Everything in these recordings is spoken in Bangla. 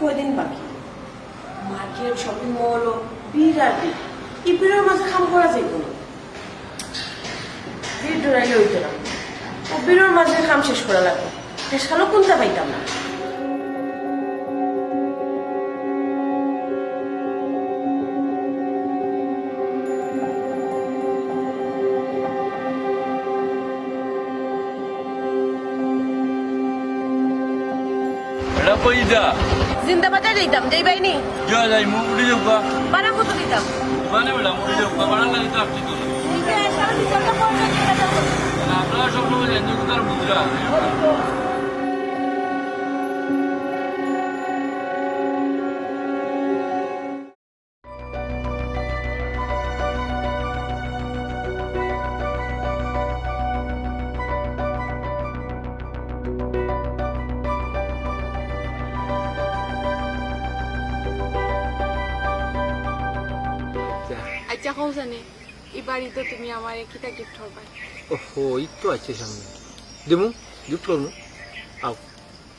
কয়দিন বাকি মার্কেট শপিং মল বিরাট এই ভিড়ের মাঝে কাম করা যায় কোনো ভিড় দৌড়াইলে হইতো না ও ভিড়ের মাঝে কাম শেষ করা লাগবে শেষ কালো কোনটা পাইতাম না জিন্দাবাদে দিতাম যেই বাইনি যাই মুড়ি যাওয়া বাড়া কত দিতাম মানে বলা মুড়ি যাওয়া বাড়া লাগে তো আপনি তো আপনারা সব সময় এনজয় করার মুদ্রা আচ্ছা কও জানি এবারই তো তুমি আমার কিটা গিফট করবা ওহো এই তো আছে সামনে দিমু গিফট করবো আও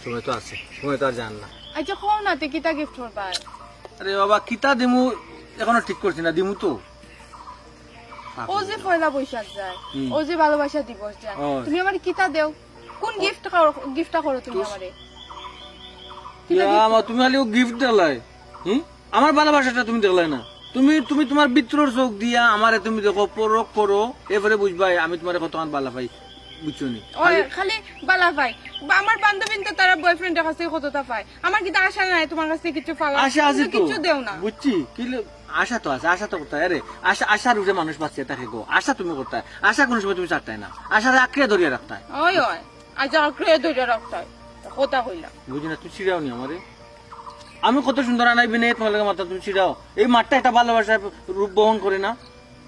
সময় তো আছে সময় তো আর জান না আচ্ছা কও না তে কিটা গিফট করবা আরে বাবা কিতা দিমু এখনো ঠিক করছি না দিমু তো ও যে পয়লা বৈশাখ যায় ও যে ভালোবাসা দিবস যায় তুমি আমার কিটা দেও কোন গিফটটা করো তুমি আমারে আমার তুমি খালি গিফট দিলাই আমার ভালোবাসাটা তুমি দেখলাই না তুমি তুমি তোমার বিত্রর চোখ দিয়া আমারে তুমি দেখো পরক করো এবারে বুঝবাই আমি তোমার কত ভালো পাই বুঝছো নি খালি বালা পাই আমার বান্ধবী তো তারা বয়ফ্রেন্ডের কাছে কতটা পায় আমার কি আশা নাই তোমার কাছে কিছু পাওয়া আশা আছে তো কিছু দেও না বুঝছি কি আশা তো আছে আশা তো করতে আরে আশা আশার উপরে মানুষ বাঁচছে তাকে গো আশা তুমি করতে আশা কোনো সময় তুমি চারটাই না আশার আঁকড়ে ধরিয়ে রাখতে ওই ওই আজ আঁকড়ে ধরিয়ে রাখতে কথা কইলা বুঝি না তুই ছিড়াও নি আমারে আমি কত সুন্দর আনাইবি না তোমার লগে মাত্রা তুমি ছিড়াও এই মাঠটা একটা ভালোবাসার রূপ বহন করে না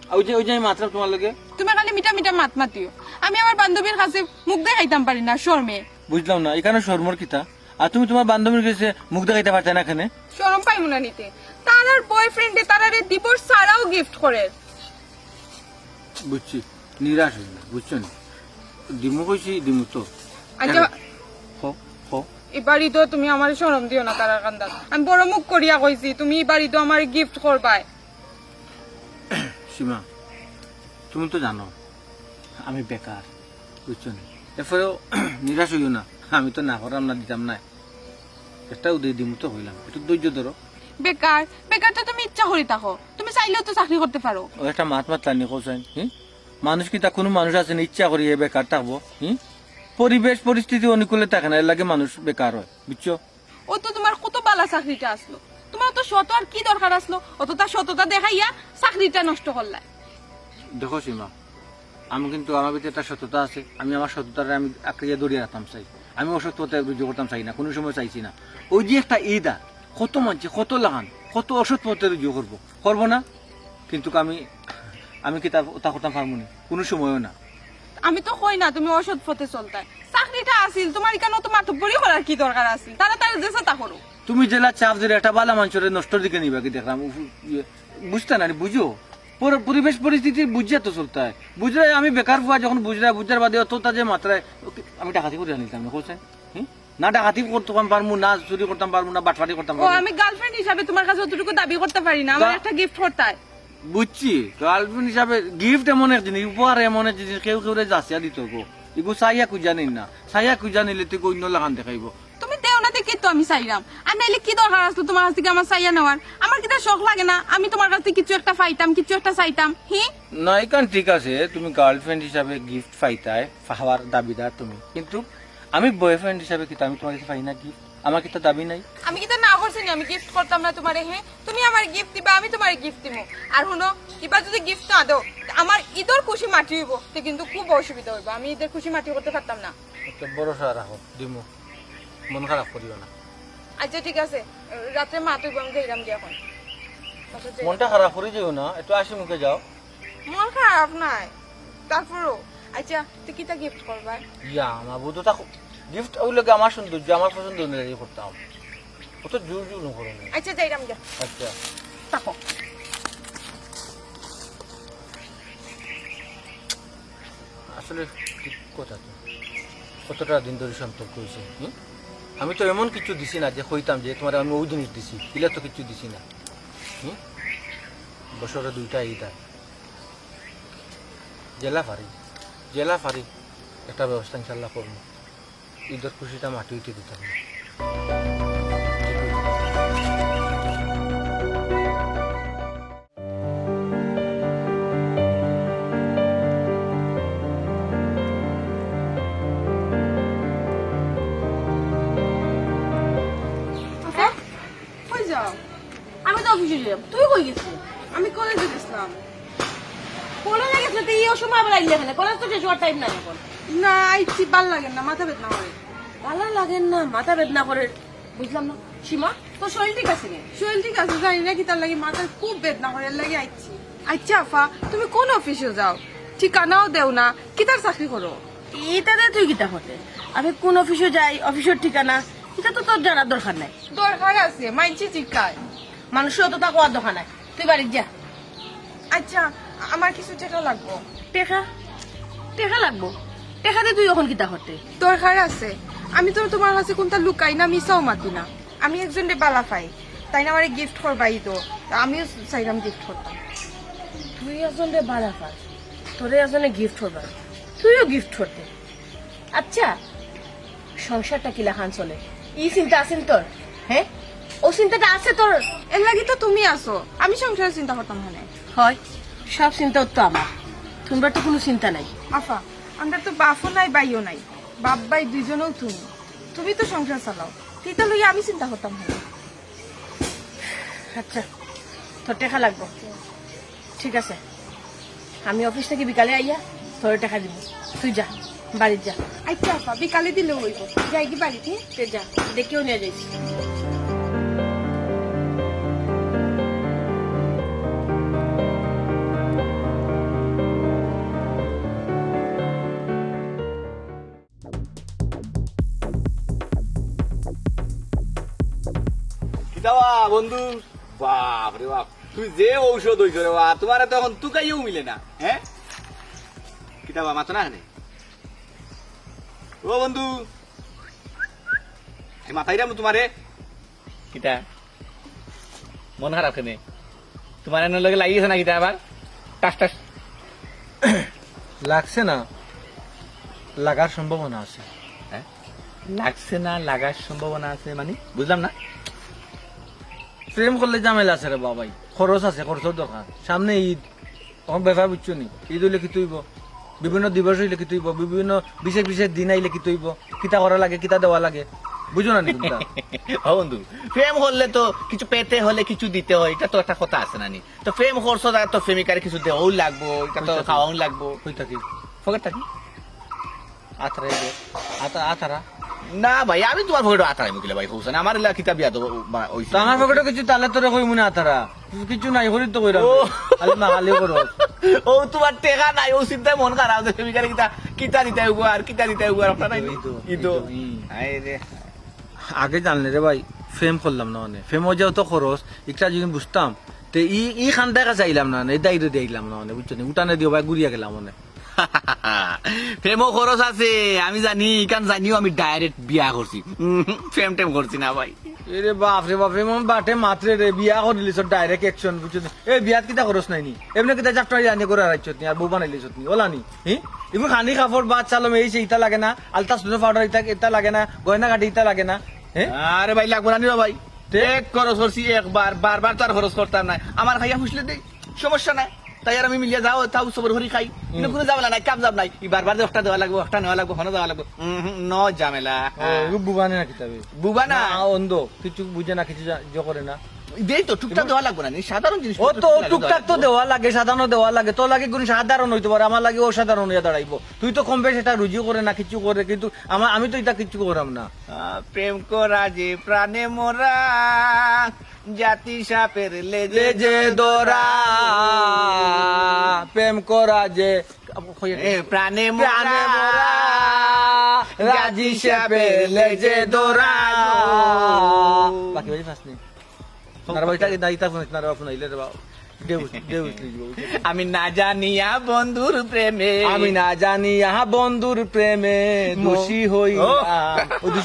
ওই যে মাত্রা তোমার লগে তুমি খালি মিঠা মিঠা মাত মাতিও আমি আমার বান্ধবীর কাছে মুখ দেখাইতাম পারি না শর্মে বুঝলাম না এখানে শর্মর কিতা আর তুমি তোমার বান্ধবীর কাছে মুখ দেখাইতে পারতে না এখানে শরম পাইমু না নিতে তার আর বয়ফ্রেন্ডে তারারে দিবস ছাড়াও গিফট করে বুঝছি নিরাশ হই না বুঝছো না দিমু কইছি দিমু তো আচ্ছা হো হো এবারই তো তুমি আমার শরম দিও না তারার কান্দাত আমি বড় মুখ করিয়া কইছি তুমি এবারই তো আমার গিফট করবাই সীমা তুমি তো জানো আমি বেকার বুঝছো না এরপরেও নিরাশ হইও না আমি তো না করাম না দিতাম না একটা উদয় দিমু তো হইলাম একটু ধৈর্য ধরো বেকার বেকার তো তুমি ইচ্ছা করি থাকো তুমি চাইলেও তো চাকরি করতে পারো ও একটা মাত মাতলানি কোসাইন মানুষ কি তা কোনো মানুষ আছে না ইচ্ছা করি বেকার থাকবো পরিবেশ পরিস্থিতি অনুকূলে থাকে না এর লাগে মানুষ বেকার হয় বুঝছো ও তো তোমার কত বালা চাকরিটা আসলো তোমার তো শত আর কি দরকার আসলো অতটা শতটা দেখাইয়া চাকরিটা নষ্ট করলাই দেখো সীমা আমি কিন্তু আমার ভিতরে একটা সততা আছে আমি আমার সততাটা আমি আঁকড়িয়ে দৌড়িয়ে রাখতাম চাই আমি অসত্যতা রুজু করতাম চাই না কোনো সময় চাইছি না ওই যে একটা ঈদ কত মানছে কত লাগান কত অসৎ পথে রুজু করবো না কিন্তু আমি কি তা করতাম পারবো না কোনো সময়ও না আমি তো কই না তুমি অসৎ পথে চলতাই চাকরিটা আসিল তোমার কেন তো মাতব্বরি করার কি দরকার আছিল তারা যে তা করো তুমি জেলা চাপ দিলে একটা বালা মানুষের নষ্টর দিকে নিবা কি দেখলাম বুঝতে না বুঝো পরিবেশ পরিস্থিতি বুঝিয়া তো চলতে হয় বুঝলে আমি বেকার হওয়া যখন বুঝার বাদে অতটা যে মাত্রায় আমি ডাকাতি করে নিতাম না কোথায় না ডাকাতি করতাম পারবো না চুরি করতাম পারবো না বাটফাটি করতাম ও আমি গার্লফ্রেন্ড হিসাবে তোমার কাছে অতটুকু দাবি করতে পারি না আমার একটা গিফট করতে বুঝছি গার্লফ্রেন্ড হিসাবে গিফট এমন এক জিনিস উপহার এমন এক জিনিস কেউ যাচিয়া দিত গো এগো চাইয়া কুজা নিন না, চাইয়া কুজা নিলে তুই অন্য লাগান দেখাইব। তুমি দেও না দেখে তো আমি চাইলাম, আর নাইলে কি দরকার আসলো তোমার কাছ থেকে আমার চাইয়া নেওয়ার? আমার কি তার শখ লাগে না আমি তোমার কাছ থেকে কিছু একটা পাইতাম, কিছু একটা চাইতাম? না এখান ঠিক আছে, তুমি গার্লফ্রেন্ড হিসাবে গিফট পাইতায়, পাওয়ার দাবিদার তুমি, কিন্তু আমি বয়ফ্রেন্ড হিসাবে কিন্তু আমি তোমার কাছে পাই না গিফট, আমার কি তো দাবি নাই? আমি কি তা না করছি না আমি গিফট করতাম না তোমারে? তুমি আমার গিফট দিবা, আমি তোমার গিফট দিব। আর শুনো, এবার যদি গিফট না দাও আমার ঈদের খুশি মাটি হইব, তো কিন্তু খুব অসুবিধা হইব, আমি ঈদের খুশি মাটি করতে পারতাম না। একটা ভরসা রাখো, দিমু, মন খারাপ করিও না। আচ্ছা ঠিক আছে, রাত্রে মা তুই আমি যাইলাম যে এখন। মনটা খারাপ করে যাও না, একটু হাসি মুখে যাও। মন খারাপ নাই, তারপরও আচ্ছা তুই কিটা গিফট করবা? ইয়া আমার বুধ গিফট ওই লোক আমার সৌন্দর্য, আমার পছন্দ অনুযায়ী করতাম, অত জোর জোর করো না। আচ্ছা যাইলাম যা। আচ্ছা থাকো। আসলে ঠিক কথা তো, কতটা দিন ধরে সম্পর্ক হয়েছে। আমি তো এমন কিছু দিছি না যে কইতাম যে তোমার আমি ওই জিনিস দিছি, এগুলো তো কিছু দিছি না। বছরে 2টা ঈদ হয়, জেলা ফারি একটা ব্যবস্থা ইনশাল্লাহ করবো, ঈদের খুশিটা মাটি উঠে দিতাম না। কই যাও? আমি তো অফিসে যাই, তুই কই গেছিস? আমি কলেজে গেছিলাম। কলেজে গেছিস তুই এই সময় আবার আইলি এখানে? কলেজ তো শেষ হওয়ার টাইম নাই এখন। না আইছি, ভাল লাগে না, মাথা বেদনা করে। ভালো লাগে না, মাথা বেদনা করে, বুঝলাম না। সীমা তোর শরীর ঠিক আছে নি? শরীর ঠিক আছে, জানি না কি তার লাগে মাথা খুব বেদনা করে, এর লাগে আইছি। আচ্ছা আফা, তুমি কোন অফিসে যাও? ঠিকানাও দেও না, কিতার চাকরি করো? এটাতে তুই কিতা হতে? আমি কোন অফিসে যাই, অফিসের ঠিকানা এটা তো তোর জানার দরকার নাই। দরকার আছে, মাইনছি জিজ্ঞায়। মানুষের তো তা কোয়ার দরকার নাই, তুই বাড়ি যা। আচ্ছা আমার কিছু টাকা লাগবো। টেকা টেকা লাগবো? টেকাতে তুই এখন কিতা হতে? দরকার আছে, আমি তো তোমার কাছে কোনটা লুকাই না, মিশাও মাতি না। আমি একজন বালা পাই, তাই না আমার গিফট করবাই তো, আমিও চাইলাম গিফট করতাম। তুই আসলে বাড়া পাস, তোরে আসলে গিফট করবা, তুইও গিফট করতে। আচ্ছা সংসারটা কিলা খান চলে, ই চিন্তা আছেন তোর? হ্যাঁ ও চিন্তাটা আছে তোর? এর লাগি তো তুমি আসো, আমি সংসারের চিন্তা করতাম মানে। হয় সব চিন্তা তো আমার, তোমার তো কোনো চিন্তা নাই। আফা, আমরা তো বাপও নাই বাইও নাই, বাপ বাই দুইজনেও তুমি, তুমি তো সংসার চালাও, তিতা লইয়া আমি চিন্তা করতাম মানে। আচ্ছা তোর টাকা লাগবো, ঠিক আছে, আমি অফিস থেকে বিকালে আইয়া তোর টাকা দিব, তুই যা বাড়ি যা। আচ্ছা আফা, বিকালে দিলে হইব, যাই কি বাড়িতে? তুই যা, দেখেও নিয়ে যাইছি। কিতাবা বন্ধু, বাপ রে বাপ, তুই যে ঔষধ হইছ রে বা, তোমার তো এখন তুকাইও মিলে না। হ্যাঁ কিতাবা মাতো না রে ও বন্ধু, মাথায় রাম তোমারে কিতা মন খারাপ কেনে? তোমার এনে লগে লাগি গেছে না কিতা আবার? টাস টাস লাগছে না, লাগার সম্ভাবনা আছে। হ্যাঁ? লাগছে না, লাগার সম্ভাবনা আছে মানে বুঝলাম না। প্রেম করলে ঝামেলা আছে রে বাবাই, খরচ আছে, খরচের দরকার। সামনে ঈদ, তখন ব্যাপার বুঝছো নি? ঈদ হইলে কি তুইব, বিভিন্ন দিবস হইলে কি তুইব, বিভিন্ন বিশেষ বিশেষ দিন আইলে কি তুইব, কিতা করা লাগে, কিতা দেওয়া লাগে, বুঝো না নি তোমরা? ও বন্ধু, প্রেম করলে তো কিছু পেতে হলে কিছু দিতে হয়, এটা তো একটা কথা আছে না নি? তো প্রেম করছো তো প্রেমিকারে কিছু দেওয়াও লাগবো, এটা তো খাওয়াও লাগবো। হই থাকি ফকেট থাকি আতারা আতারা না ভাই, আমি তোমার ফকেট আতারাই মুখিলে ভাই হোসেন, আমার এলা কিতাব বিয়া দেবো তো আমার পকেটে কিছু তালে তোরে কই মনে আতারা কিছু নাই, হরি তো কইরা ও। খালি মাগালি করো। ও তোমার টেকা নাই, ও চিন্তায় মন খারাপ, প্রেমিকারে কিতা কিতা দিতে হইব আর কিতা দিতে হইব আর আপনার নাই ইদো। আগে জানলে রে ভাই, ফ্রেম করলাম না, মানে ফ্রেম যাও তো খরচ, একটা যদি বুঝতাম তো ই খান দেখা চাইলাম না, এই দায়িত্ব দিলাম না, মানে বুঝছো নি? উঠানে দিও ভাই, ঘুরিয়া গেলাম মানে। প্রেমও খরচ আছে আমি জানি কারণ জানিও আমি ডাইরেক্ট বিয়া করছি প্রেম টেম করছি না ভাই এরে বাপ রে বাপ এমন বাটে মাত্রে রে বিয়া করে দিলিস ডাইরেক্ট অ্যাকশন বুঝছিস এই বিয়াত কিতা খরচ নাই নি এমনি কিতা চাপটা জানি করে রাখছত নি আর বউ বানাইলিস নি ওলা নি এমন খানি কাপড় বাদ চালম এই সেই ইতা লাগে না আলতা সুনো পাউডার ইতা লাগে না গয়না কাটি ইতা লাগে না হ্যাঁ আরে ভাই লাগবো না নিও ভাই এক খরচ করছি একবার বারবার তো আর খরচ করতাম না আমার খাইয়া খুশলে দেই সমস্যা নাই তাই আর আমি মিলিয়ে যাও তাও সবর হরি খাই কিন্তু কোনো ঝামেলা নাই কাম যাব নাই বারবার যে একটা দেওয়া লাগবে একটা নেওয়া লাগবে হনে দেওয়া লাগবে ন ঝামেলা বুবানে না কিতাবে বুবা না অন্ধ কিছু বুঝে না কিছু করে না দেই তো টুকটাক দেওয়া লাগবে না সাধারণ জিনিস ও তো টুকটাক তো দেওয়া লাগে সাধারণ দেওয়া লাগে তো লাগে কোন সাধারণ হইতে পারে আমার লাগে অসাধারণ হইয়া দাঁড়াইবো তুই তো কম বেশ এটা রুজিও করে না কিছু করে কিন্তু আমি তো এটা কিছু করাম না প্রেম করা যে প্রাণে মোরা জাতি সাপের লেজে যে দোরা প্রেম করা যে প্রাণে প্রাণে মোরা রাজি সাপে লেজে দোরা বাকি বাজি ফাস নেই নারবাইটা দাইতা ফোন নারবা আইলে রে বাবা আমি না জানিয়া বন্ধুর প্রেমে আমি না জানি আহা বন্ধুর প্রেমে দোষী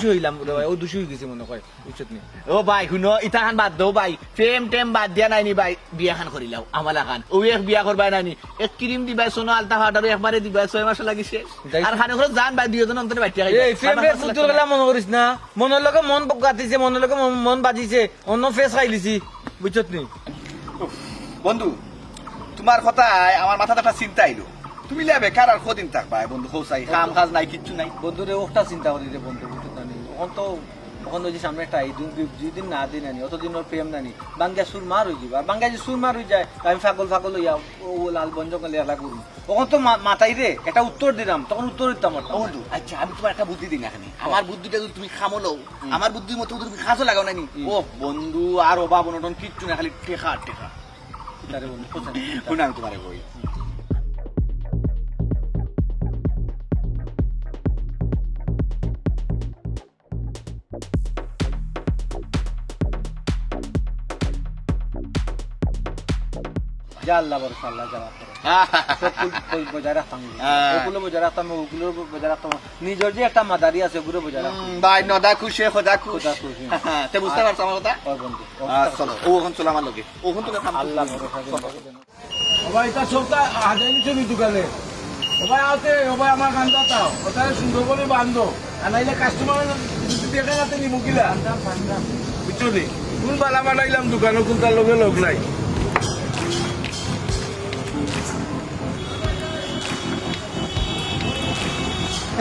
হইলাম রে ভাই ও দোষী হয়ে গেছে মনে হয় বুঝছত নি ও ভাই শুনো ইতাহান বাদ দাও ভাই প্রেম টেম বাদ দিয়া নাইনি ভাই বিয়া খান করিলাও আমালা খান ও এক বিয়া করবাই নাইনি এক ক্রিম দিবাই সোনো আলতা ফাটারও একবারে দিবাই 6 মাস লাগিছে আর খানে করে জান ভাই দুইজন অন্তরে বাইতে খাই এই প্রেম রে ফুতুর গলা মন করিস না মনের লগে মন গাতিছে মনের লগে মন বাজিছে অন্য ফেস খাইলিছি বুঝছত নি বন্ধু তোমার কথায় আমার মাথাতে একটা চিন্তা আইলো তুমি লে বেকার আর কদিন থাকবা বন্ধু হোসাই কাম কাজ নাই কিচ্ছু নাই বন্ধুরে ওটা চিন্তা করি রে বন্ধু বুঝছত না এখন তো ওখানে যে সামনে একটা দুদিন না দিন আনি অতদিন ওর প্রেম নানি বাঙ্গা সুর মার হয়ে যাবে আর বাঙ্গা যে সুর মার হয়ে যায় আমি ফাগল হইয়া ও লাল বঞ্জক লেখা করুন তখন তো মাথায় রে একটা উত্তর দিলাম তখন উত্তর দিতাম বন্ধু আচ্ছা আমি তোমার একটা বুদ্ধি দিই না এখানে আমার বুদ্ধিটা যদি তুমি খামলো আমার বুদ্ধির মতো তুমি খাসও লাগাও নানি ও বন্ধু আর অভাব অনটন কিচ্ছু না খালি টেকা টেকা শুনে আমি তোমার বই আল্লাহ বরফ আল্লাহ যাওয়া বজায় রাখতাম ওগুলো বজায় রাখতাম ওগুলো বজায় রাখতাম নিজের যে একটা মাদারি আছে ওগুলো বজায় রাখতাম ভাই নদা খুশি খোদা খুশি খোদা খুশি। তে বুঝতে পারছো আমার কথা বন্ধু চলো ও ওখান চলো আমার লগে ওখান তুমি আল্লাহ বরফ ভাই তার সবটা হাজার ছবি দোকানে ওভাই আতে ওভাই আমার গানটা তাও ওটারে সুন্দর করে বান্ধো আর নাইলে কাস্টমার যদি দেখে না তিনি মুকিলা বুঝছো নি কোন বালা বানাইলাম দোকানে কোন তার লগে লোক নাই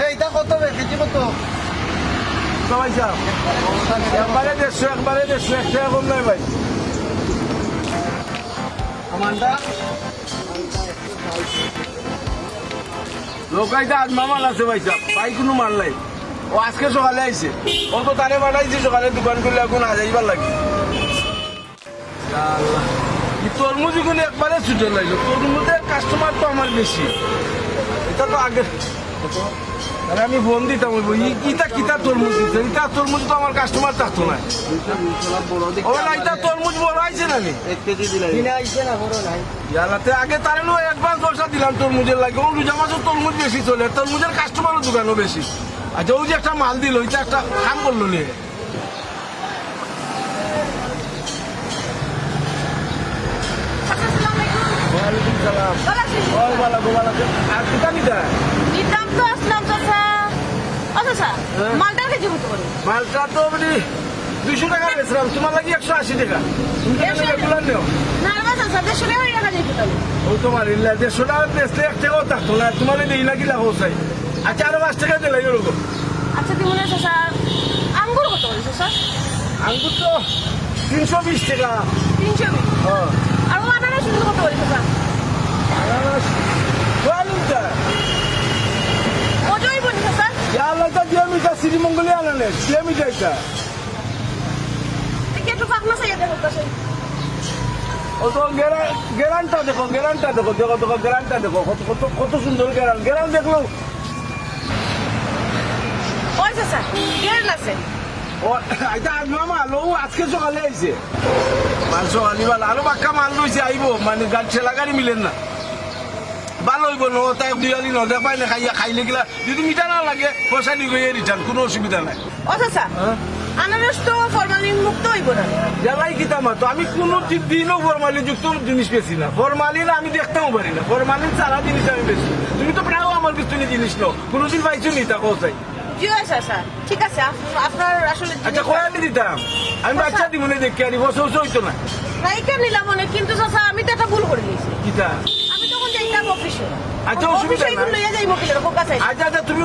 এইটা কত কেজি কত সবাই সাহ একবারে 150 1 টাকা কম নাই ভাই আমানটা লোকাইটা আজ মামাল আছে ভাই সাহ ভাই কোনো মাল নাই ও আজকে সকালে আইছে ও তো তারে বানাইছে সকালে দোকান করলে এখন আজ আইবার লাগে তরমুজি গুলো একবারে ছুটে লাগলো তরমুজের কাস্টমার তো আমার বেশি এটা তো আগে তাহলে আমি ফোন দিতাম কিতা তরমুজ দিচ্ছে ইটা তরমুজ তো আমার কাস্টমার থাকতো না ও না ইটা তরমুজ বড় আইছে না নি 1 কেজি দিলাই কিনা আইছে না বড় নাই ইয়ালাতে আগে তারে নো অ্যাডভান্স পয়সা দিলাম তরমুজের লাগে ও রোজা মাসের তরমুজ বেশি চলে তরমুজের কাস্টমারের দোকানও বেশি আচ্ছা ও যে একটা মাল দিল ওইটা একটা কাম করলো নিয়ে ওয়ালাইকুম সালাম ওই বালা গোবালা আর কিতা নিতা নিতাম তো আসলাম চাচা চাচা মালটার কেজি কত করে মালটা তো মানে 200 টাকা বেচলাম তোমার লাগে 180 টাকা তুমি কেন রেগুলার নেও না না চাচা 150 টাকা হয়ে গেছে তাহলে ও তোমার ইল্লা 150 টাকা বেচলে 1 টাকাও থাকতো না তোমার এই লাগিলা হোসাই আচ্ছা আরো 5 টাকা দিলাই এরকম আচ্ছা তুমি না চাচা আঙ্গুর কত করে চাচা আঙ্গুর তো 320 টাকা 320 হ্যাঁ আর আনারস কত করে চাচা আনারস কোয়ালিটা ওজই বলি চাচা ইয়ালা তো জমিটা শ্রীমঙ্গলে আনালে জমিটা এটা একটু পাকনা চাই দেখো চাচা ও তো গেরানটা দেখো গেরানটা দেখো কত সুন্দর গেরান দেখলো ওই চাচা গের আছে ও এটা আজ মামা লো আজকে সকালে আইছে মাল সকালে আরো বাক্কা মাল লইছে আইবো মানে গাড়ি ঠেলা গাড়ি মিলেন না ভালো হইব ন তাই দুয়ালি ন দেখাই না খাইয়া খাইলে গেলা যদি মিঠা না লাগে পয়সা দি গিয়ে রিটার্ন কোনো অসুবিধা নাই ও চাচা আনারস তো ফরমালিন মুক্ত হইব না জ্বালাই কিতা মাতো আমি কোনো দিনও ফরমালিন যুক্ত জিনিস বেশি না ফরমালিন আমি দেখতেও পারি না ফরমালিন সারা জিনিস আমি বেশি তুমি তো প্রায় আমার কিছু জিনিস নো কোনোদিন পাইছো নি তা কোথায় জি চাচা ঠিক আছে আপনার আসলে আচ্ছা কয়া আমি দিতাম আমি বাচ্চা দিব না দেখে আনি বসে বসে হইতো না রাইকা নিলাম মনে কিন্তু চাচা আমি তো একটা ভুল করে দিয়েছি কিতা আমি তখন যাইতাম অফিসে আচ্ছা, অসুবিধা নাই। লইয়া যাইব কিলার কোকা চাই আচ্ছা আচ্ছা তুমি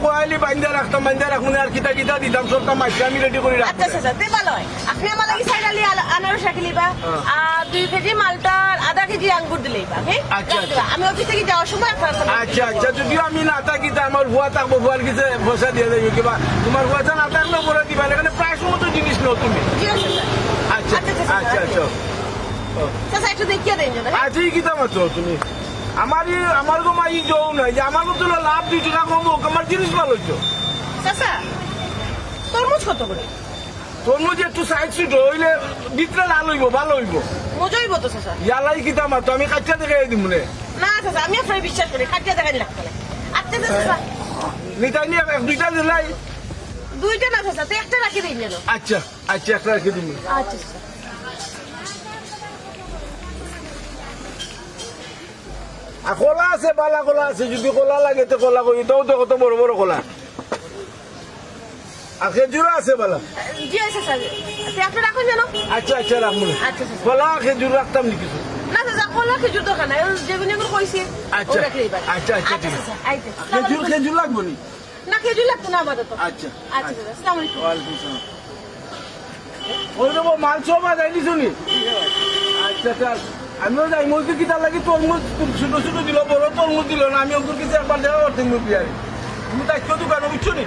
কয়ালি বাইন্দা রাখতাম বাইন্দা রাখুন আর কিতা কিতা দিতাম সবটা মাইকে আমি রেডি করে রাখতাম আচ্ছা চাচা তে ভালো হয় আপনি আমার লাগি সাইডালি আনারস রাখিলিবা আর 2 কেজি মালটা আর আধা কেজি আঙ্গুর দিলেইবা হ্যাঁ আচ্ছা, রাখ দিবা। আমি অফিস থেকে যাওয়ার সময় আপনার সাথে আচ্ছা আচ্ছা যদিও আমি না থাকি তা আমার ভুয়া থাকবো ভুয়ার কিছু পয়সা দিয়ে দেবে কিবা তোমার পয়সা না থাকলেও বলে দিবা এখানে প্রায় সমস্ত জিনিস নো তুমি জি আছে স্যার আচ্ছা আচ্ছা আচ্ছা চাচা একটু দেখিয়ে দেন না আচ্ছা এই কিতা মাত্র তুমি আমার গো মাই যাও নাই যে আমার মতো লাভ 2 টাকা কমবো আমার জিনিস ভালো হইতো চাচা তরমুজ কত করে তোর মধ্যে একটু সাইড সুট হইলে ভিতরে লাল হইব ভালো হইব মজাইব তো চাচা ইয়ালাই কিতা মাত্র আমি কাচ্চা দেখে দিব নে না চাচা আমি আপনার বিশ্বাস করি খাটিয়া দেখাই লাগতে আচ্ছা চাচা নিতাই নিয়ে 2টা দিলাই 2টা না চাচা তো একটা রাখি দিন যেন আচ্ছা আচ্ছা একটা রেখে দিবি আচ্ছা চাচা আর কলা আছে বালা কলা আছে যদি কলা লাগে তো কলা করি তো কত বড় বড় কলা আর খেজুর আছে বালা জি আছে স্যার আপনি রাখুন যেন আচ্ছা আচ্ছা রাখবো আচ্ছা, আচ্ছা। কলা খেজুর রাখতাম নি কিছু না চাচা কলা খেজুর দোকান নাই যেগুলো এগুলো কইছি আচ্ছা, ওটা খেয়ে আচ্ছা, আচ্ছা, ঠিক আছে। চাচা আইতে খেজুর খেজুর লাগবো নি না খেজুর লাগতো না আমাদের তো আচ্ছা আচ্ছা চাচা আসসালামু আলাইকুম ওয়ালাইকুম সালাম ওই দেবো মাল সব যাইনি শুনি আচ্ছা আচ্ছা আমিও যাই মুরগি কিতা লাগি তরমুজ ছোট ছোট দিল বড় তরমুজ দিল না আমি ওগুলো কিছু একবার দেখা করতে মুরগি আর তুমি তাই কেউ দোকানে বুঝছো নি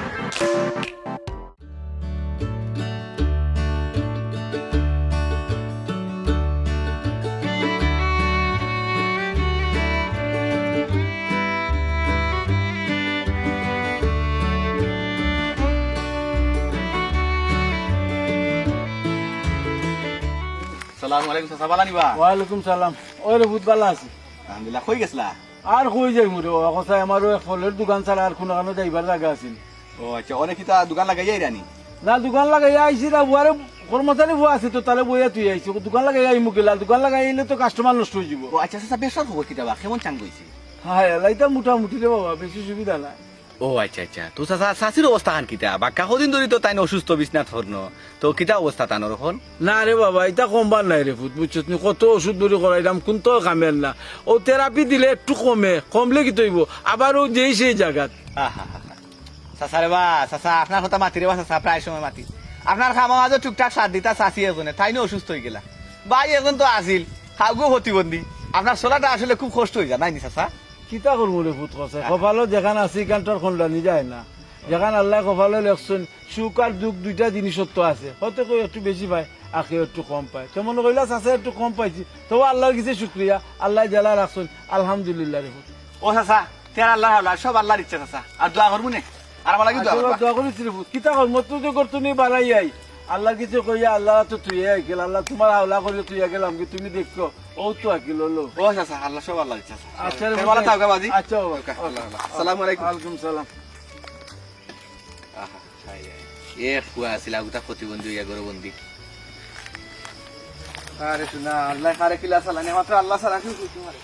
সালাম আলাইকুম চাচা বালা নিবা ওয়ালাইকুম সালাম ওই রে বহুত ভালো আছি আলহামদুলিল্লাহ কই গেছলা আর কই যাই মুরে কথা আমারও ফলের দোকান ছাড়া আর কোনো কারণে যাইবার জায়গা আছিল ও আচ্ছা অনেক কিতা দোকান লাগাই যাই রানি না দোকান লাগাই আইছি না বুয়ারে কর্মচারী বুয়া আছে তো তাহলে বইয়া তুই আইছি দোকান লাগাই আই মুকিলা দোকান লাগাই আইলে তো কাস্টমার নষ্ট হয়ে যাব ও আচ্ছা চাচা বেসর খবর কিতা বা কেমন চাং গইছে হ্যাঁ এলাইতা মোটামুটি রে বাবা বেশি সুবিধা নাই ও আচ্ছা আচ্ছা তো চাচা চাচির অবস্থা খান কিতা বা কাকদিন ধরি তো তাই অসুস্থ বিছনা ধরন তো কিতা অবস্থা তানোর এখন না রে বাবা এটা কমবার নাই রে ফুট বুঝছো তুমি কত ওষুধ ধরে করাইলাম কোন তো কামের না ও থেরাপি দিলে একটু কমলে কি তৈব আবার ও যেই সেই জায়গাত চাচা রে বা চাচা আপনার কথা মাতি রে বা চাচা প্রায় সময় মাতি আপনার খামা মাঝে টুকটাক সাথ দিতা চাচি এজনে তাই অসুস্থ হয়ে গেলা ভাই এখন তো আসিল হাগু প্রতিবন্ধী আপনার চলাটা আসলে খুব কষ্ট হয়ে যায় নাই নি চাচা কিতা করবো রে ফুট কথা কপালো যেখানে আছে কান্টার খন্ডানি যায় না যেখানে আল্লাহ কপালে লেখছেন সুখ আর দুঃখ 2টা জিনিসত্ব আছে হয়তো কেউ একটু বেশি পায় আর কেউ একটু কম পায় কেমন কইলা চাষে একটু কম পাইছি তবু আল্লাহর কিছু শুক্রিয়া আল্লাহ জেলা রাখছেন আলহামদুলিল্লাহ রে ফুট ও চাচা তের আল্লাহ সব আল্লাহর ইচ্ছা চাচা আর দোয়া করবো নে আর আমার লাগি দোয়া করবা দোয়া করেছি রে ফুট কিতা কর মত তো করতো নি বাড়াই আই আল্লাহ কিছু কইয়া আল্লাহ তো তুই গেল আল্লাহ তোমার আওলা করে তুই গেলাম কি তুমি দেখো ও তো আকিল হলো ও চাচা আল্লাহ সব আল্লাহর ইচ্ছা আচ্ছা রে তের ভালো থাকো বাজি আচ্ছা বাবা আসসালামু আলাইকুম ওয়ালাইকুম সালাম এ ফুয়া আছিল আগুতা প্রতিবন্ধী ইয়া গরবন্দি আরে শুনা আল্লাহ কারে কিলা সালানি মাত্র আল্লাহ সারা কি কইতে পারে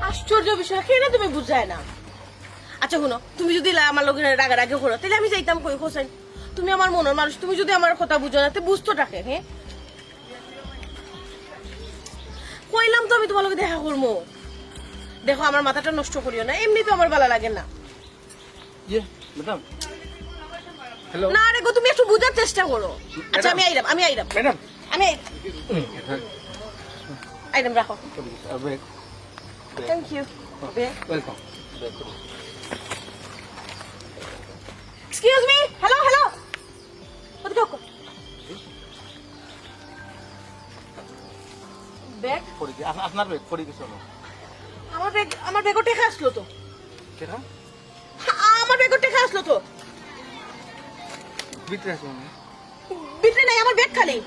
আশ্চর্য বিষয় কেন তুমি বুঝায় না আচ্ছা শুনো, তুমি যদি আমার লগে রাগারাগি করো তাহলে আমি যাইতাম কই হোসেন। তুমি আমার মনের মানুষ, তুমি যদি আমার কথা বুঝো না তো বুঝতো থাকে। হ্যাঁ কইলাম তো আমি তোমার লগে দেখা করবো। দেখো আমার মাথাটা নষ্ট করিও না, এমনি তো আমার ভালো লাগে না। ইয়ে ম্যাডাম হ্যালো না রে গো, তুমি একটু বুঝার চেষ্টা করো। আচ্ছা আমি আইরাম ম্যাডাম আইরাম রাখো। Thank you. Welcome excuse me, hello hello, bag, আপনার ব্যাগ পড়ে গেছে আমার ব্যাগও টেকা আসলো তো, কেনা আমার ব্যাগও টেকা আসলো তো। ভিতরে আছে ভিতরে নাই, আমার ব্যাগ খালি,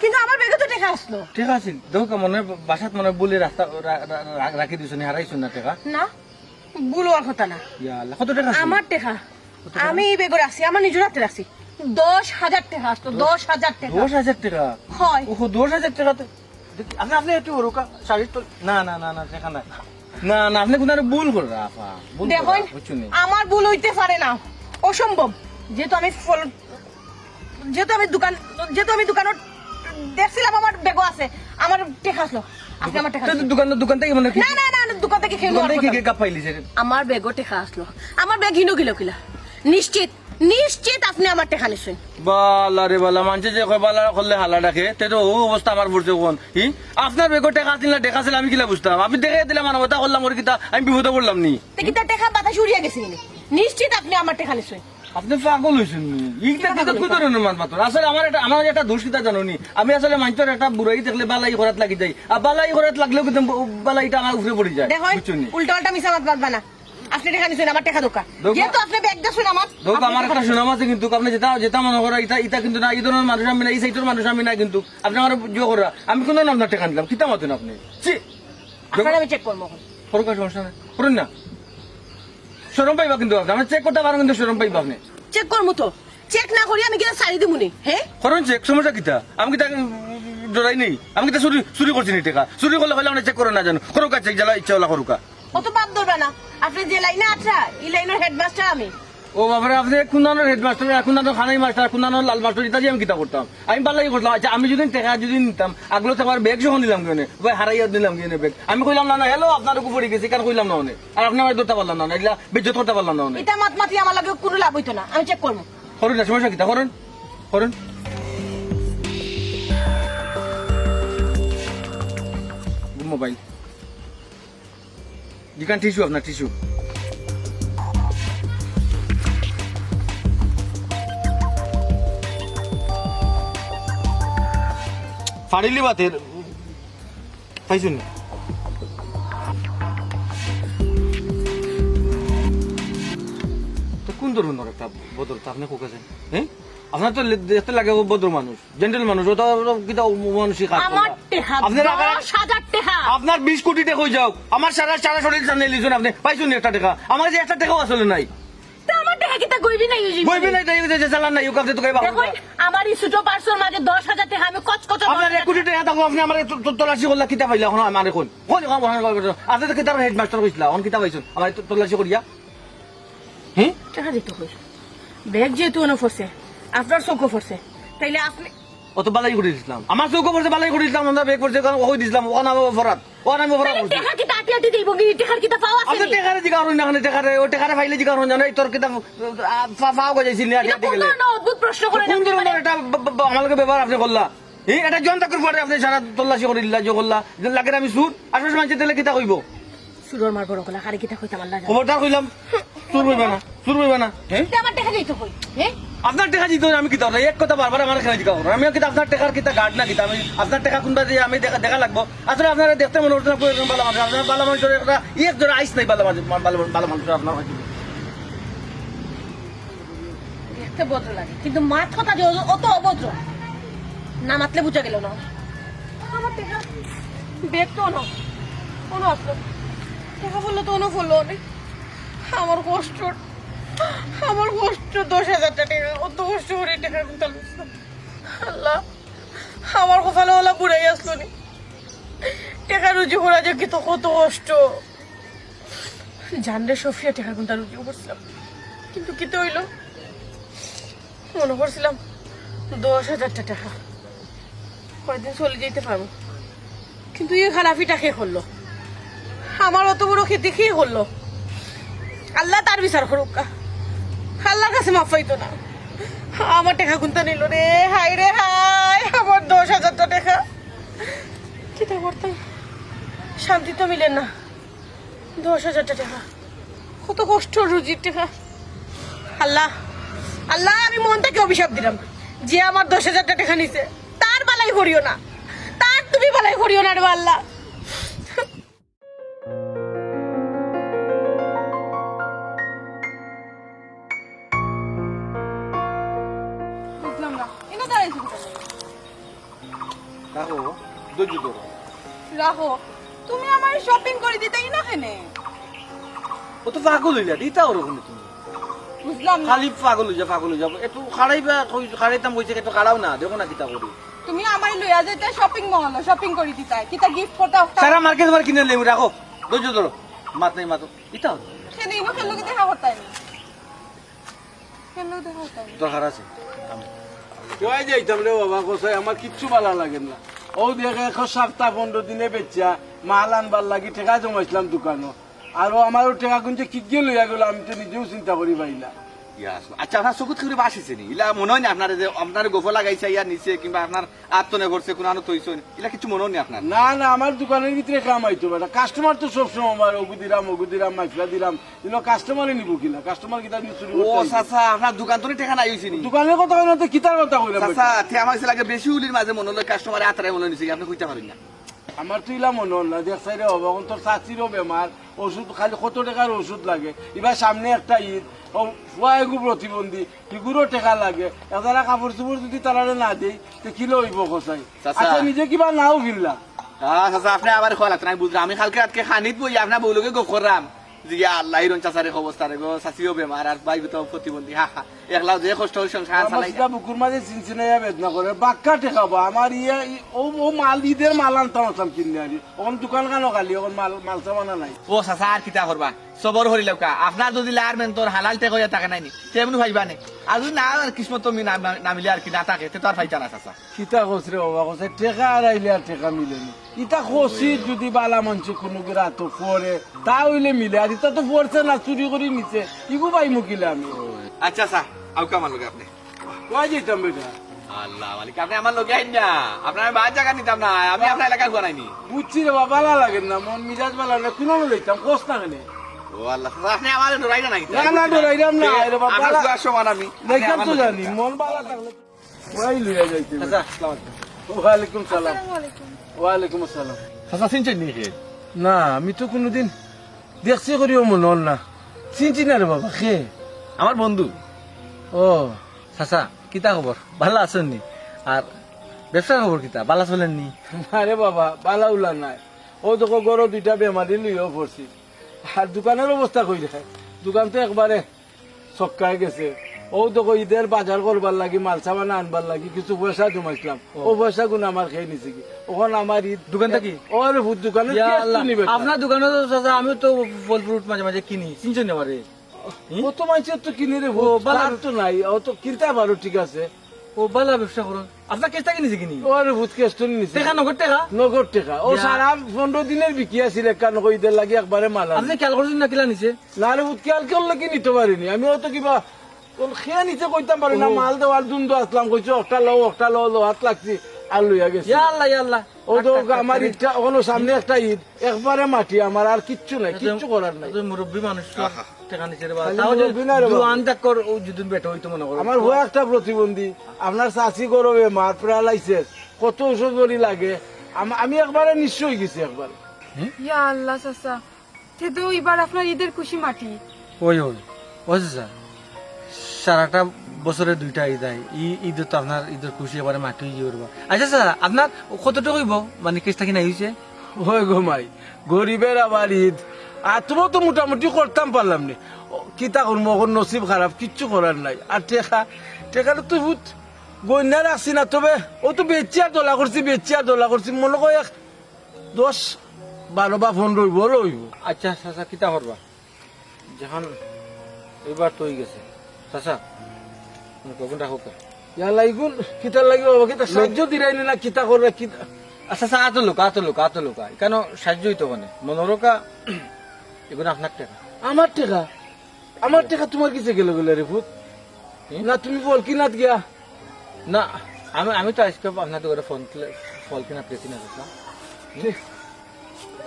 কিন্তু আমার ব্যাগে তো টেকা আসলো। ঠিক আছে দেখো মনে হয় বাসাত মনে হয় বলে রাস্তা রাখি দিছো নি হারাইছো না টাকা না বুলোয়ার কথা না, ইয়া আল্লাহ, কত টাকা আছে? আমার টেকা আমি এই ব্যাগে রাখছি, আমার নিজের হাতে রাখছি। 10,000 টাকা আসলো, 10,000 টাকা। 10,000 টাকা? হয় ওহো 10,000 টাকা তো দেখি, আপনি একটু ওরকা শাড়ি তো না না না না টাকা না না না, আপনি কোনো ভুল করে আপা, ভুল দেখুন বুঝছো নি? আমার ভুল হইতে পারে না, অসম্ভব। যেহেতু আমি দোকানত দেখছিলাম আমার ব্যাগও আছে, আমার টেকা আসলো। আপনি আমার টেকা দোকান থেকে মানে না না না, দোকান থেকে খেয়ে দোকান থেকে কাপ পাইলি যে আমার ব্যাগও টেকা আসলো। আমার ব্যাগ হিনো কিলো কিলা, নিশ্চিত নিশ্চিত আপনি আমার টেকা নিছেন। বালা রে বালা, মানছে যে কয় বালা করলে হালা ডাকে, তে তো ও অবস্থা আমার পড়ছে কোন হি আপনার বেগো টাকা দিল না, দেখা ছিল আমি কিলা বুঝতাম, আপনি দেখে দিলাম মানবতা করলাম ওর কিতা, আমি বিপদে পড়লাম নি। কিতা টেকা বাতাস উড়িয়া গেছে কিনে, নিশ্চিত আপনি আমার টেকা নিছেন। আপনি পাগল হয়েছেন নি, এইটা কিতা কই ধরনের মাত মাত্র। আসলে আমার একটা দোষ কিতা জানো নি, আমি আসলে মানতর একটা বুড়াই দেখলে বালাই করাত লাগি যাই, আর বালাই করাত লাগলেও কিন্তু বালাইটা আমার উপরে পড়ে যায়, দেখুন বুঝছো নি? উল্টা পাল্টা মিছা মাত বাঁধবা না, আপনি টেকা নিছেন, আমার টেকা দোকা। দোকা? যেহেতু আপনি ব্যাগ দেখছেন আমার, দেখো আমার একটা সুনাম আছে কিন্তু, আপনি যেটা মনে করা এটা কিন্তু না, এই ধরনের মানুষ আমি না, এই সাইটের মানুষ আমি না কিন্তু, আপনি আমার জো করা, আমি কোনো আপনার টাকা নিলাম কিতা মতেন আপনি আপনার আমি চেক করবো। সরকার সমস্যা নেই করুন না, সরম পাইবা কিন্তু আপনি, আমি চেক করতে পারেন কিন্তু সরম পাইবা আপনি, চেক করবো তো, চেক না করি আমি কিনা সারি দিবনি। হ্যাঁ করুন চেক, সমস্যা কিতা, আমি কিতা ডরাই নেই, আমি কিতা চুরি করছি নি টাকা, চুরি করলে হলে আমরা চেক করে না জানো, করুকা চেক জ্বালা ইচ্ছা হলা করুকা। অত বাদ ধরবে না, আপনি যে লাইনে আচ্ছা এই লাইনের হেডমাস্টার আমি। ও বাবারে, আপনি কুন্দানোর হেডমাস্টার, কুন্দানোর খানাই মাস্টার, কুন্দানোর লাল মাস্টার ইত্যাদি আমি কিতা করতাম, আমি পাল্লাই করতাম। আচ্ছা আমি যদি টাকা যদি নিতাম, আগলো তো আমার ব্যাগ যখন নিলাম কেন ভাই হারাইয়া দিলাম কেন ব্যাগ, আমি কইলাম না হ্যালো আপনার উপরে গেছি কারণ কইলাম না অনেক, আর আপনি আমার ধরতে পারলাম না, এগুলা বেজ্জত করতে পারলাম না অনেক। এটা মাত মাতি আমার লাগে কোনো লাভ হইতো না, আমি চেক করবো। করুন না, সমস্যা কিতা, করুন করুন। মোবাইল যেখান টিস্যু, আপনার টিস্যু ফাড়িলি বাতের পাইছুন না। তো কোন ধরনের একটা বদলতা আপনি কোকাছেন? হ্যাঁ আপনার তো দেখতে লাগে ভদ্র মানুষ, জেন্টেল মানুষ, ও তো কিতা মানুষই কাজ আমার টেকা 10,000 টাকা। আপনার 20 কোটি টাকা হয়ে যাও, আমার সারা শরীর জানিয়ে লিখুন আপনি পাইছুন একটা টাকা, আমার যে একটা টাকাও আসলে নাই। তা আমার টাকা কিতা গইবি না ইউজি বইবি নাই তাই যে চালান নাই, ও কাছে তো কইবা দেখুন আমার এই ছোট পার্সেল মাঝে 10,000 টাকা আমি কচ কচ আপনার 1 কোটি টাকা থাকো, আপনি আমার তল্লাশি করলা কিতা পাইলা এখন আমার এখন আপনি তো কিতাব হেডমাস্টার কইছিলা অন কিতা পাইছুন আমার তল্লাশি করিয়া। হ্যাঁ টাকা দিতে হই, ব্যাগ যেহেতু অন ফসে আপনার চৌকো ফসে, তাইলে আপনি অত বালাই করে দিছিলাম, আমার চৌকো পড়ছে বালাই করে দিছিলাম, আমরা বেগ করছে ওই দিছিলাম, ওখানে আমি অপরাধ, ওখানে আমি অপরাধ করছি। টাকা কিতা আটি আটি দিব কি টাকার কিতা পাওয়া আছে? আপনি টেকারে জিগার হই না, টেকারে ও টেকারে ফাইলে জিগার হই জানো, তোর কিতা ফাও গজাইছিল না এটা কোন ধরনের অদ্ভুত প্রশ্ন করে কোন ধরনের এটা আমাকে ব্যবহার আপনি করলা? এই এটা জনতাকের পরে আপনি সারা তল্লাশি করে দিলা, যে করলা যে লাগে আমি সুর আশপাশ মানুষের তেলে কিতা কইব, সুরর মার বড় কলা হারে কিতা কইতা আমার লাগা খবরদার কইলাম সুর হইবা না, সুর হইবা না। হ্যাঁ আমার টাকা দিতে হই। হ্যাঁ আপনার টাকা দিতে আমি কিতা এক কথা বারবার আমার খেলা জিজ্ঞাসা করো, আমি কিতা আপনার টাকার কিতা গার্ড না কিতা, আমি আপনার টাকা কোনটা দিয়ে আমি দেখা লাগবো। আসলে আপনারা দেখতে মনে হচ্ছে না ভালো মানুষ, আপনার ভালো মানুষের একটা এক জোড়া আইস নাই, ভালো মানুষ আপনার হয়তো দেখতে ভদ্র লাগে, কিন্তু মাত কথা যে অত অভদ্র না মাতলে বুঝা গেল না। আমার টাকা ব্যাগ তো না কোনো আসলো, টাকা বললো তো অন্য বললো অনেক, আমার কষ্ট 10,000 টাকা, অত কষ্ট করে টাকা কিন্তু আল্লাহ আমার কপালে ওলা বুড়াই আসলো নি, টাকা রুজি করা যে কি তো কত কষ্ট। জানলে সফিয়া টাকা গুনটা রুজি করছিলাম, কিন্তু কি তো হইলো, মনে করছিলাম 10,000 টাকা কয়েকদিন চলে যেতে পারবো, কিন্তু এই খারাপিটা খেয়ে করলো, আমার অত বড় খেতে খেয়ে করলো। আল্লাহ তার বিচার করুক, আল্লাহর কাছে মাফ পাইতো না। আমার টাকা গুনতে নিল রে, হাই রে হাই, আমার 10,000 টাকা চিন্তা করতাম, শান্তি তো মিলে না। 10,000 টাকা কত কষ্ট রুজির টাকা। আল্লাহ আল্লাহ, আমি মন থেকে অভিশাপ দিলাম, যে আমার 10,000 টাকা নিছে তার বালাই করিও না, তার তুমি বালাই করিও না রে আল্লাহ। বুঝলাম না, এনে দাঁড়াইছি রাখো ধৈর্য ধরো। রাখো, তুমি আমার শপিং করে দিতেই না কেনে? ও তো পাগল হইলা দিতা ওর ওখানে তুমি বুঝলাম না, খালি পাগল হয়ে যাবো একটু খাড়াইবা, খাড়াইতাম কইছে একটু খাড়াও না, দেখো না কিতা করি। তুমি আমার লইয়া যেতে শপিং মহল শপিং করে দিতাই, কিতা গিফট করতে সারা মার্কেট বার কিনে লেমু, রাখো ধৈর্য ধরো, মাত নাই মাতো ইতা খেলে খেলে দেখা করতাই না, খেলেও দেখা করতাই না। দরকার আছে। কই যাইতাম রে বাবা, কোথায় আমার কিচ্ছু ভালো লাগে না। ও দেখে 1 সপ্তাহ 15 দিনে বেচা মাল আনবার লাগি টাকা জমাইছিলাম দোকানও, আর আমারও টাকা গুনছে কি গিয়ে লইয়া গেল, আমি তো নিজেও চিন্তা করি পাইলা। আচ্ছা আপনার চকুত করে বাসিছে নি ইলা মনে হয় না আপনার, যে আপনার গোফ লাগাইছে ইয়া নিচে কিংবা আপনার আত্মনে করছে কোন আনো তৈছে ইলা কিছু মনে হয় না আপনার? না না, আমার দোকানের ভিতরে কামাইতো বেটা, কাস্টমার তো সবসময় আমার ওগু দিলাম মাইফলা দিলাম, কিন্তু কাস্টমারে নিব কিনা, কাস্টমার কিতা চুরি ও করতে চাচা আপনার দোকান তো টেকা নাই হইছে নি? দোকানের কথা কই না তো কিতার কথা কইলাম চাচা তে আমার কাছে লাগে বেশি উলির মাঝে মনে হলো কাস্টমারে আতরাই মনে হইছে, আপনি কইতে পারেন না? আমার তো ইলা মনে হল না, দেখছাই রে বাবা, এখন তোর চাচিরও বেমার, ওষুধ খালি কত টাকার ওষুধ লাগে, এবার সামনে একটা ঈদ, ও ফুয়াগু প্রতিবন্ধী, এগুলো টাকা লাগে, এদারা কাপড় চোপড় যদি তারা না দেই তো কি লইব কোথায়? চাচা। আচ্ছা নিজে কিবা নাও কিনলা, চাচা আপনি আবার খোয়া লাগতো না, বুঝলাম আমি কালকে আজকে খানিত বই আপনার বউলোকে গো করলাম যে আল্লাহ ইরন চাচারে অবস্থা রে গো, চাচিও বেমার আর বাইবি তো প্রতিবন্ধী, হা হা একলাও যে কষ্ট হল সংসার আমার চালাই। সেটা বুকুর মাঝে চিনচিনাইয়া বেদনা করে, বাক্কা টেকাবো আমার ইয়ে ও মাল ঈদের মাল আনতাম কিনে আনি, ওখান দোকান কানো খালি, ওখান মাল সামানা নাই। ও চাচা আর কিতা করবা, সবর হরি লৌকা আপনার যদি লার মেন তোর হালাল টেক হইয়া থাকে নাইনি তেমনি ভাইবা নে, আর যদি না কিসমত নামিলে আর কি না থাকে তো আর ভাইতা না চাচা। কিতা কস রে বাবা, কসে টেকা আর আইলে আর টেকা মিলেনি, ইটা কষি যদি বালা মানুষ কোনো রাত পরে তা হইলে মিলে, আর ইটা তো পড়ছে না, চুরি করে নিছে, ইগু পাই মুকিলে আমি। আচ্ছা স্যার আউকা আমার লগে আপনি কয় যেতাম বেটা, আল্লাহ মালিক আপনি আমার লগে আইন না, আপনার আমি বাদ জায়গা নিতাম না, আমি আপনার এলাকা ঘুরা নাইনি। বুঝছি রে বাবা, বালা লাগে না, মন মিজাজ বালা না, কোনো লইতাম কস না কেন? ও আল্লাহ আপনি আমার ডরাই না নাকি? না না ডরাইলাম না রে বাবা, আমার বালা- দুয়ার সমান আমি দেখাম তো জানি, মন বালা থাকলে ওই লইয়া যাইতে। আচ্ছা আসসালামু আলাইকুম। ওয়ালাইকুম সালাম। আসসালামু আলাইকুম। ওয়ালাইকুম আসসালাম। চাচা চিনছেন নাকি? না আমি তো কোনোদিন দেখছি করিও মনে হল না, চিনছি না রে বাবা, খে আমার বন্ধু। ও চাচা কিতা খবর, ভালো আছেন নি? আর ব্যবসার খবর কিতা, ভালো চলেন নি? আরে বাবা বালা উলা নাই, ও তোকে গরো 2টা বেমারি লইও পড়ছি, আর দোকানের অবস্থা কই দেখায়, দোকান তো একবারে চক্কায় গেছে, ও তোকে ঈদের বাজার করবার লাগি মাল সামান আনবার লাগি কিছু পয়সা জমাইছিলাম, ও পয়সা গুণ আমার খেয়ে নিছে কি, ওখানে আমার ঈদ দোকানটা কি? ওর ভূত দোকানে আপনার দোকানে তো চাচা আমি তো ফল ফ্রুট মাঝে মাঝে কিনি, চিনছেন আমারে? কত মানুষের তো কিনে রে ভূত, বালার তো নাই, ও তো কিনতে পারো ঠিক আছে, ও বালা ব্যবসা করুন, আপনার কেসটা কিনেছে কিনি? ওর ভূত কেষ্ট নিছে টাকা নগদ টাকা? নগদ টাকা, ও সারা 15 দিনের বিকি আছিল, একান্ন ঈদের লাগি একবারে মাল আনছে। আপনি খেয়াল করছেন না কিলা নিছে? না রে খেয়াল করলে কি নিতে পারিনি আমি, অত কিবা খেয়া নিতে কইতাম পারি না, মাল দেওয়ার দুন্দ আসলাম, কইছো একটা লো হাত লাগছি আর লইয়া গেছি। ইয়া আল্লাহ ও তো আমার ঈদটা ওখানে সামনে একটা ঈদ, একবারে মাটি আমার, আর কিচ্ছু নাই, কিচ্ছু করার নাই। মুরব্বী মানুষ টাকা নিছে রে খালি মুরব্বি না রে বাবা। জোয়ান ডাক্কর ও যদি বেটা হইতো মনে করো। আমার হয়ে একটা প্রতিবন্ধী, আপনার চাষি গরবে মার প্যারালাইসিস, কত ওষুধ বড়ি লাগে, আমি একবারে নিশ্চয় হয়ে গেছি একবারে। ইয়া আল্লাহ চাচা, তে তো এবার আপনার ঈদের খুশি মাটি। ওই স্যার সারাটা বছরে 2টা ঈদ আয়, ঈদে তো আপনার ঈদের খুশি এবারে মাটি হয়ে যাবে। আচ্ছা স্যার আপনার কতটা হইব, মানে কেসটা কি নাই হয়েছে? ওই ঘুমাই গরিবের আবার ঈদ, আর তোমার তো মোটামুটি করতাম পারলাম না, কিতা করবো এখন নসিব খারাপ, কিচ্ছু করার নাই। আর টেকাটা তো বহুত গন্যা রাখছি না, তবে ও তো বেচিয়া দোলা করছি মনে কর 10, 12 বা 15 রইব। আচ্ছা চাচা কিতা করবা, যখন এবার তো হয়ে গেছে চাচা কখন রাখো কা? ইয়া লাইগুন কিতা লাগি বাবা কিতা সাহায্য দিরাইনি না কিতা করবে কিতা আচ্ছা আচ্ছা আতো লোকা কেন সাহায্যই তো মানে মনোরকা এগুলো আপনার টাকা আমার টাকা তোমার কিসে গেল গেলে রে ভূত না তুমি বল কিনাত গিয়া না আমি তো আজকে আপনাদের ঘরে ফল কিনা পেয়েছি না চাচা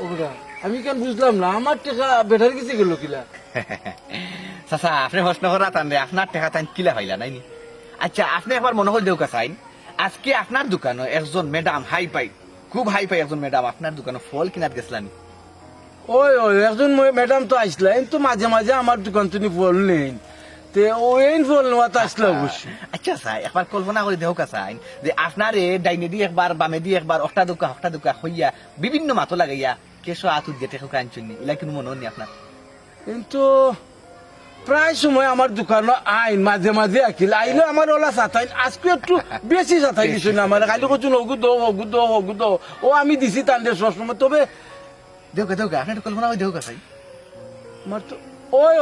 ওরা আমি কেন বুঝলাম না আমার টাকা বেটার কিসে গেল কিলা চাচা আপনি প্রশ্ন করা টান রে আপনার টাকা টাইম কিলা পাইলা নাইনি আচ্ছা আপনি একবার মনে হল দেউকা চাইন আজকে আপনার দোকানে একজন ম্যাডাম খুব হাই পাই একজন ম্যাডাম আপনার দোকানে ফল কিনাত গেছিলেন ওই একজন ম্যাডাম তো আসলেন তো মাঝে মাঝে আমার দোকান তুমি ফল নেই তে ওই ফল নেওয়া তো আসলে অবশ্যই আচ্ছা স্যার একবার কল্পনা করে দেউকা চাইন যে আপনার ডাইনে দিয়ে একবার বামে দিয়ে একবার অষ্টা দুকা হইয়া বিভিন্ন মাতো লাগাইয়া কেশো আতুর দিয়ে টেকা আনছেন এলা কিন্তু মনে হননি আপনার কিন্তু প্রায় সময় আমার দোকানে আইন মাঝে মাঝে আইলে আমার ওলা সাতাইন আজকে একটু বেশি সাতাই দিছো না আমার খালি কচুন হগুদ ও আমি দিছি তান্ডে সবসময় তবে দেউকা আপনার কল্পনা করে দেউকা চাই আমার তো ওই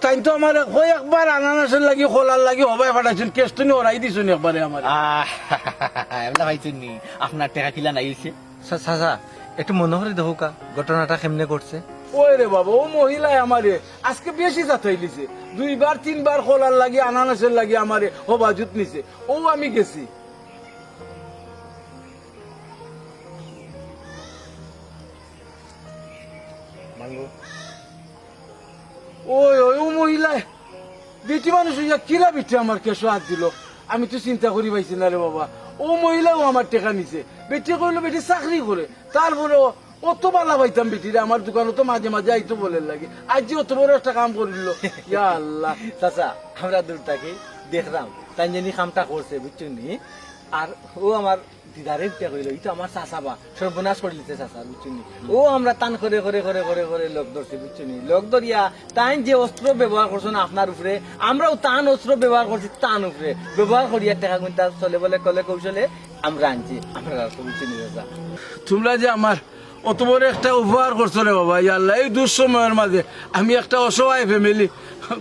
তাই তো আমার ওই একবার আনারসের লাগি খোলার লাগি হবাই ফাটাইছেন কেসটো নি ওরাই দিছো একবারে আমার এমলা ভাইছেন নি আপনার টাকা কিলা নাই হইছে চাচা একটু মনে করে দেখো কা ঘটনাটা কেমনে করছে ওই রে বাবা ও মহিলাই আমারে আজকে বেশি সাথাই দিছে 2বার 3বার খোলার লাগি আনারসের লাগি আমারে হবাজুত নিছে ও আমি গেছি ওই ও মহিলা বেটি মানুষ হইয়া কিলা বেটি আমার কেসো হাত দিল আমি তো চিন্তা করি পাইছি না রে বাবা ও মহিলাও আমার টাকা নিছে বেটি কইলো বেটি চাকরি করে তারপরে অত বালা পাইতাম বেটিরে আমার দোকানে তো মাঝে মাঝে আইতো বলে লাগে আজ যে অত বড় একটা কাম করিল ইয়া আল্লাহ চাচা আমরা দূর থাকি দেখলাম তাই জানি কামটা করছে বুঝছো নি আর ও আমার দিদারে বিয়া কইলো এটা আমার চাচা বা সর্বনাশ করে দিতে চাচা বুঝছো নি ও আমরা টান করে লোক ধরছি বুঝছো নি লোক ধরিয়া তাই যে অস্ত্র ব্যবহার করছো না আপনার উপরে আমরাও টান অস্ত্র ব্যবহার করছি টান উপরে ব্যবহার করিয়া টাকা গুনতা চলে বলে কলে কৌশলে আমরা আনছি আমরা বুঝছো নি চাচা তোমরা যে আমার অত বড় একটা উপহার করছো রে বাবা ইয়া আল্লাহ এই দুঃসময়ের মাঝে আমি একটা অসহায় ফ্যামিলি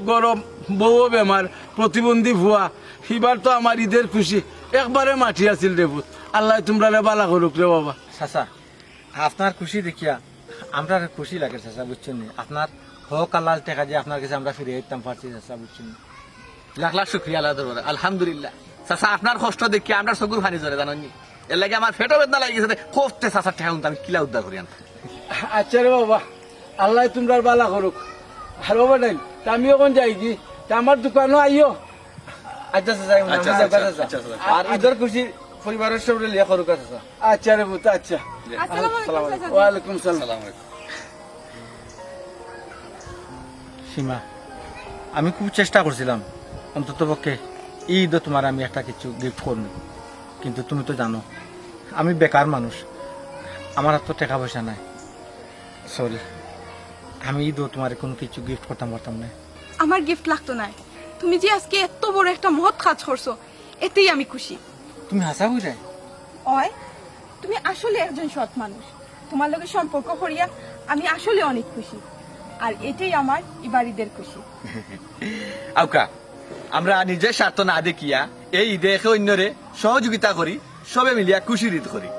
গরম বউ বেমার প্রতিবন্ধী ভুয়া এবার তো আমার ঈদের খুশি একবারে মাটি আছিল রে ভূত আল্লাহ তোমরা বালা করুক রে বাবা চাচা আপনার খুশি দেখিয়া আমরা খুশি লাগে চাচা বুঝছেন নি আপনার হক আল্লাহ টাকা যে আপনার কাছে আমরা ফিরে যেতাম পারছি চাচা বুঝছেন নি লাখ লাখ শুক্রিয়া আল্লাহ দরবারে আলহামদুলিল্লাহ চাচা আপনার কষ্ট দেখি আমরা চকুর ফানি ধরে জানেননি এর লাগে আমার ফেটো বেদনা লাগি গেছে কোফতে চাচা টাকা আমি কিলা উদ্ধার করি আনতে আচ্ছা রে বাবা আল্লাহ তোমরা বালা করুক আর বাবা নাই তা আমি এখন যাই কি তা আমার দোকানও আইও আচ্ছা চাচা আর ঈদের খুশি পরিবারের সব লিয়া করুক চাচা আচ্ছা রে ভূত আচ্ছা আসসালামু আলাইকুম চাচা। ওয়ালাইকুম সালাম সীমা আমি খুব চেষ্টা করছিলাম অন্তত পক্ষে ঈদও তোমার আমি একটা কিছু গিফট করবো কিন্তু তুমি তো জানো আমি বেকার মানুষ আমার হাত তো টাকা পয়সা নাই সরি আমি ঈদও তোমার কোনো কিছু গিফট করতাম পারতাম না আমার গিফট লাগতো না তুমি যে আজকে এত বড় একটা মহৎ কাজ করছো এতেই আমি খুশি তুমি হাসা বুঝাই অয় তুমি আসলে একজন সৎ মানুষ তোমার লগে সম্পর্ক করিয়া আমি আসলে অনেক খুশি আর এটাই আমার এবারিদের খুশি আউকা আমরা নিজের স্বার্থ না দেখিয়া এই ঈদে অন্যরে সহযোগিতা করি সবে মিলিয়া খুশির ঈদ করি